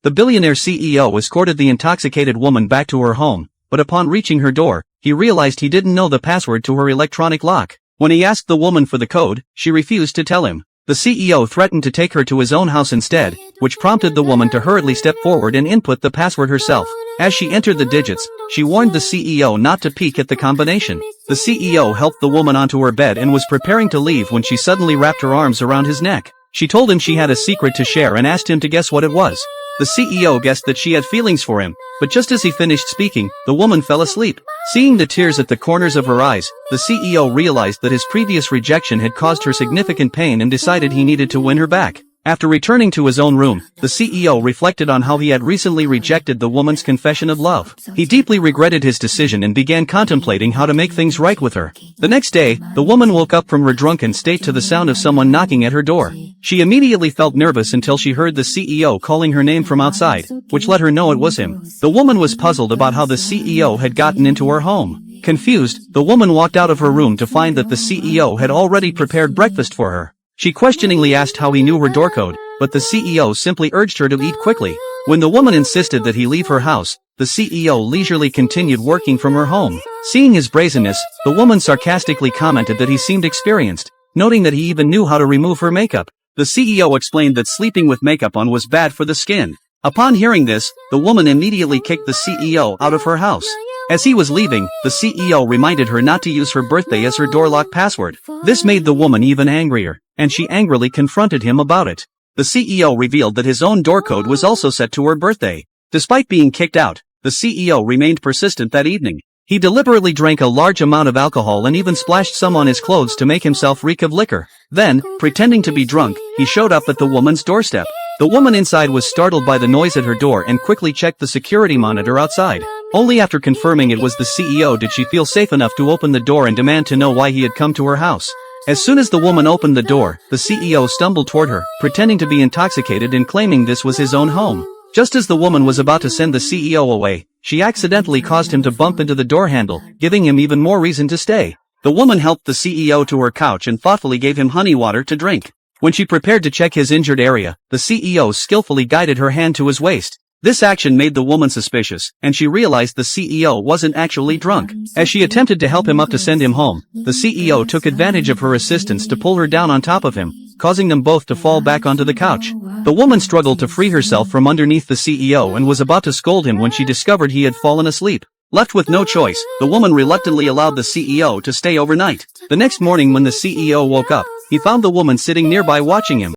The billionaire CEO escorted the intoxicated woman back to her home, but upon reaching her door, he realized he didn't know the password to her electronic lock. When he asked the woman for the code, she refused to tell him. The CEO threatened to take her to his own house instead, which prompted the woman to hurriedly step forward and input the password herself. As she entered the digits, she warned the CEO not to peek at the combination. The CEO helped the woman onto her bed and was preparing to leave when she suddenly wrapped her arms around his neck. She told him she had a secret to share and asked him to guess what it was. The CEO guessed that she had feelings for him, but just as he finished speaking, the woman fell asleep. Seeing the tears at the corners of her eyes, the CEO realized that his previous rejection had caused her significant pain and decided he needed to win her back. After returning to his own room, the CEO reflected on how he had recently rejected the woman's confession of love. He deeply regretted his decision and began contemplating how to make things right with her. The next day, the woman woke up from her drunken state to the sound of someone knocking at her door. She immediately felt nervous until she heard the CEO calling her name from outside, which let her know it was him. The woman was puzzled about how the CEO had gotten into her home. Confused, the woman walked out of her room to find that the CEO had already prepared breakfast for her. She questioningly asked how he knew her door code, but the CEO simply urged her to eat quickly. When the woman insisted that he leave her house, the CEO leisurely continued working from her home. Seeing his brazenness, the woman sarcastically commented that he seemed experienced, noting that he even knew how to remove her makeup. The CEO explained that sleeping with makeup on was bad for the skin. Upon hearing this, the woman immediately kicked the CEO out of her house. As he was leaving, the CEO reminded her not to use her birthday as her door lock password. This made the woman even angrier, and she angrily confronted him about it. The CEO revealed that his own door code was also set to her birthday. Despite being kicked out, the CEO remained persistent that evening. He deliberately drank a large amount of alcohol and even splashed some on his clothes to make himself reek of liquor. Then, pretending to be drunk, he showed up at the woman's doorstep. The woman inside was startled by the noise at her door and quickly checked the security monitor outside. Only after confirming it was the CEO did she feel safe enough to open the door and demand to know why he had come to her house. As soon as the woman opened the door, the CEO stumbled toward her, pretending to be intoxicated and claiming this was his own home. Just as the woman was about to send the CEO away, she accidentally caused him to bump into the door handle, giving him even more reason to stay. The woman helped the CEO to her couch and thoughtfully gave him honey water to drink. When she prepared to check his injured area, the CEO skillfully guided her hand to his waist. This action made the woman suspicious, and she realized the CEO wasn't actually drunk. As she attempted to help him up to send him home, the CEO took advantage of her assistance to pull her down on top of him, causing them both to fall back onto the couch. The woman struggled to free herself from underneath the CEO and was about to scold him when she discovered he had fallen asleep. Left with no choice, the woman reluctantly allowed the CEO to stay overnight. The next morning when the CEO woke up, he found the woman sitting nearby watching him.